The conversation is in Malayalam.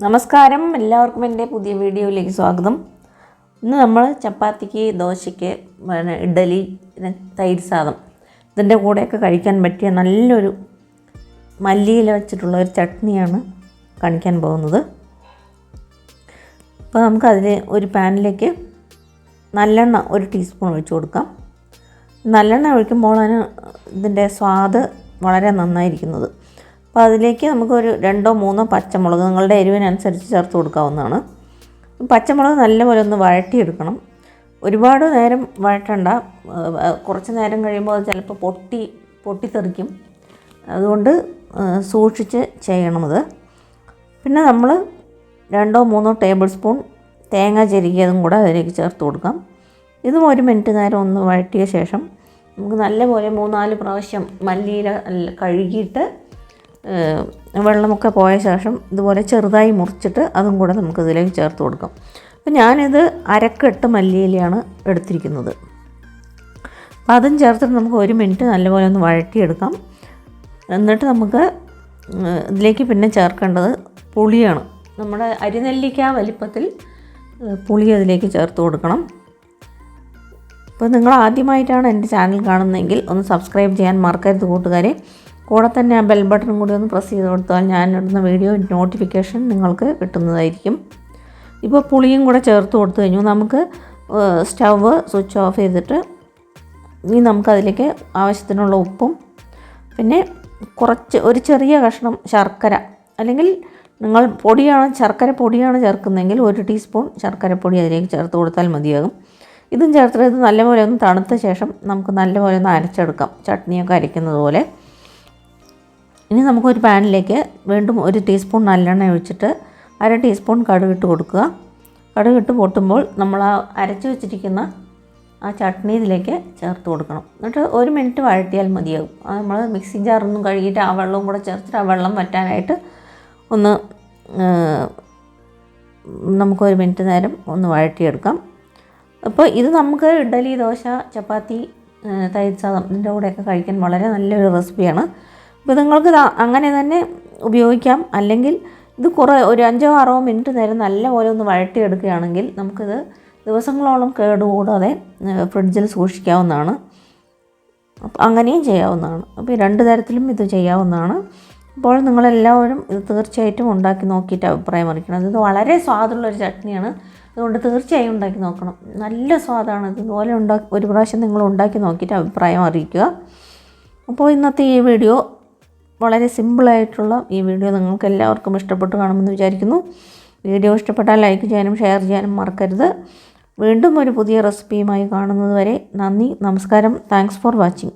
നമസ്കാരം, എല്ലാവർക്കും എൻ്റെ പുതിയ വീഡിയോയിലേക്ക് സ്വാഗതം. ഇന്ന് നമ്മൾ ചപ്പാത്തിക്ക്, ദോശയ്ക്ക്, ഇഡ്ഡലി, തൈര് സാദം ഇതിൻ്റെ കൂടെയൊക്കെ കഴിക്കാൻ പറ്റിയ നല്ലൊരു മല്ലിയില വെച്ചിട്ടുള്ള ഒരു ചട്നിയാണ് കാണിക്കാൻ പോകുന്നത്. അപ്പോൾ നമുക്കതിൽ ഒരു പാനിലേക്ക് നല്ലെണ്ണ 1 ടീസ്പൂൺ ഒഴിച്ച് കൊടുക്കാം. നല്ലെണ്ണ ഒഴിക്കുമ്പോഴാണ് ഇതിൻ്റെ സ്വാദ് വളരെ നന്നായിരിക്കുന്നത്. അപ്പോൾ അതിലേക്ക് നമുക്കൊരു 2-3 പച്ചമുളക് നിങ്ങളുടെ എരിവിനനുസരിച്ച് ചേർത്ത് കൊടുക്കാവുന്നതാണ്. പച്ചമുളക് നല്ലപോലെ ഒന്ന് വഴറ്റിയെടുക്കണം. ഒരുപാട് നേരം വഴറ്റണ്ട, കുറച്ച് നേരം കഴിയുമ്പോൾ അത് ചിലപ്പോൾ പൊട്ടിത്തെറിക്കും. അതുകൊണ്ട് സൂക്ഷിച്ച് ചെയ്യണമത്. പിന്നെ നമ്മൾ 2-3 ടേബിൾ സ്പൂൺ തേങ്ങ ചെരുകിയതും കൂടെ അതിലേക്ക് ചേർത്ത് കൊടുക്കാം. ഇതും 1 മിനിറ്റ് നേരം ഒന്ന് വഴറ്റിയ ശേഷം നമുക്ക് നല്ലപോലെ 3-4 പ്രാവശ്യം മല്ലിയില കഴുകിയിട്ട് വെള്ളമൊക്കെ പോയ ശേഷം ഇതുപോലെ ചെറുതായി മുറിച്ചിട്ട് അതും കൂടെ നമുക്കിതിലേക്ക് ചേർത്ത് കൊടുക്കാം. അപ്പോൾ ഞാനിത് 1/2 കെട്ട് മല്ലിയിലയാണ് എടുത്തിരിക്കുന്നത്. അപ്പോൾ അതും ചേർത്തിട്ട് നമുക്ക് 1 മിനിറ്റ് നല്ലപോലെ ഒന്ന് വഴറ്റിയെടുക്കാം. എന്നിട്ട് നമുക്ക് ഇതിലേക്ക് പിന്നെ ചേർക്കേണ്ടത് പുളിയാണ്. നമ്മുടെ അരിനെല്ലിക്ക വലിപ്പത്തിൽ പുളി അതിലേക്ക് ചേർത്ത് കൊടുക്കണം. അപ്പോൾ നിങ്ങൾ ആദ്യമായിട്ടാണ് എൻ്റെ ചാനൽ കാണുന്നതെങ്കിൽ ഒന്ന് സബ്സ്ക്രൈബ് ചെയ്യാൻ മറക്കരുത് കൂട്ടുകാരെ. കൂടെ തന്നെ ആ ബെൽ ബട്ടൺ കൂടി ഒന്ന് പ്രസ് ചെയ്ത് കൊടുത്താൽ ഞാൻ ഇടുന്ന വീഡിയോ നോട്ടിഫിക്കേഷൻ നിങ്ങൾക്ക് കിട്ടുന്നതായിരിക്കും. ഇപ്പോൾ പുളിയും കൂടെ ചേർത്ത് കൊടുത്തു കഴിഞ്ഞു. നമുക്ക് സ്റ്റവ് സ്വിച്ച് ഓഫ് ചെയ്തിട്ട് ഇനി നമുക്കതിലേക്ക് ആവശ്യത്തിനുള്ള ഉപ്പും പിന്നെ ഒരു ചെറിയ കഷ്ണം ശർക്കര, അല്ലെങ്കിൽ നിങ്ങൾ ശർക്കര പൊടിയാണ് ചേർക്കുന്നതെങ്കിൽ 1 ടീസ്പൂൺ ശർക്കരപ്പൊടി അതിലേക്ക് ചേർത്ത് കൊടുത്താൽ മതിയാകും. ഇതും ചേർത്തിട്ട് ഇത് നല്ലപോലെ ഒന്ന് തണുത്ത ശേഷം നമുക്ക് നല്ലപോലെ ഒന്ന് അരച്ചെടുക്കാം, ചട്നിയൊക്കെ അരയ്ക്കുന്നത് പോലെ. ഇനി നമുക്കൊരു പാനിലേക്ക് വീണ്ടും 1 ടീസ്പൂൺ നല്ലെണ്ണ ഒഴിച്ചിട്ട് 1/2 ടീസ്പൂൺ കടുകിട്ട് കൊടുക്കുക. കടുകിട്ട് പൊട്ടുമ്പോൾ നമ്മൾ ആ അരച്ച് വെച്ചിരിക്കുന്ന ആ ചട്നി ഇതിലേക്ക് ചേർത്ത് കൊടുക്കണം. എന്നിട്ട് 1 മിനിറ്റ് വഴറ്റിയാൽ മതിയാകും. നമ്മൾ മിക്സി ജാറൊന്നും കഴുകിയിട്ട് ആ വെള്ളവും കൂടെ ചേർത്തിട്ട് ആ വെള്ളം വറ്റാനായിട്ട് ഒന്ന് നമുക്ക് 1 മിനിറ്റ് നേരം ഒന്ന് വഴറ്റിയെടുക്കാം. അപ്പോൾ ഇത് നമുക്ക് ഇഡ്ഡലി, ദോശ, ചപ്പാത്തി, തൈര് സാദം ഇതിൻ്റെ കൂടെയൊക്കെ കഴിക്കാൻ വളരെ നല്ലൊരു റെസിപ്പിയാണ്. അപ്പോൾ നിങ്ങൾക്ക് അങ്ങനെ തന്നെ ഉപയോഗിക്കാം. അല്ലെങ്കിൽ ഇത് ഒരു 5-6 മിനിറ്റ് നേരം നല്ലപോലെ ഒന്ന് വഴറ്റിയെടുക്കുകയാണെങ്കിൽ നമുക്കിത് ദിവസങ്ങളോളം കേടുകൂടാതെ ഫ്രിഡ്ജിൽ സൂക്ഷിക്കാവുന്നതാണ്. അപ്പോൾ അങ്ങനെയും ചെയ്യാവുന്നതാണ്. അപ്പോൾ 2 തരത്തിലും ഇത് ചെയ്യാവുന്നതാണ്. അപ്പോൾ നിങ്ങളെല്ലാവരും ഇത് തീർച്ചയായിട്ടും ഉണ്ടാക്കി നോക്കിയിട്ട് അഭിപ്രായം അറിയിക്കണം. ഇത് വളരെ സ്വാദുള്ളൊരു ചട്നിയാണ്. അതുകൊണ്ട് തീർച്ചയായും ഉണ്ടാക്കി നോക്കണം. നല്ല സ്വാദാണ്. ഇതുപോലെ ഒരു പ്രാവശ്യം നിങ്ങൾ ഉണ്ടാക്കി നോക്കിയിട്ട് അഭിപ്രായം അറിയിക്കുക. അപ്പോൾ ഇന്നത്തെ ഈ വീഡിയോ വളരെ സിമ്പിളായിട്ടുള്ള ഈ വീഡിയോ നിങ്ങൾക്ക് എല്ലാവർക്കും ഇഷ്ടപ്പെട്ട് കാണുമെന്ന് വിചാരിക്കുന്നു. വീഡിയോ ഇഷ്ടപ്പെട്ടാൽ ലൈക്ക് ചെയ്യാനും ഷെയർ ചെയ്യാനും മറക്കരുത്. വീണ്ടും ഒരു പുതിയ റെസിപ്പിയുമായി കാണുന്നത് വരെ നന്ദി, നമസ്കാരം. Thanks for watching.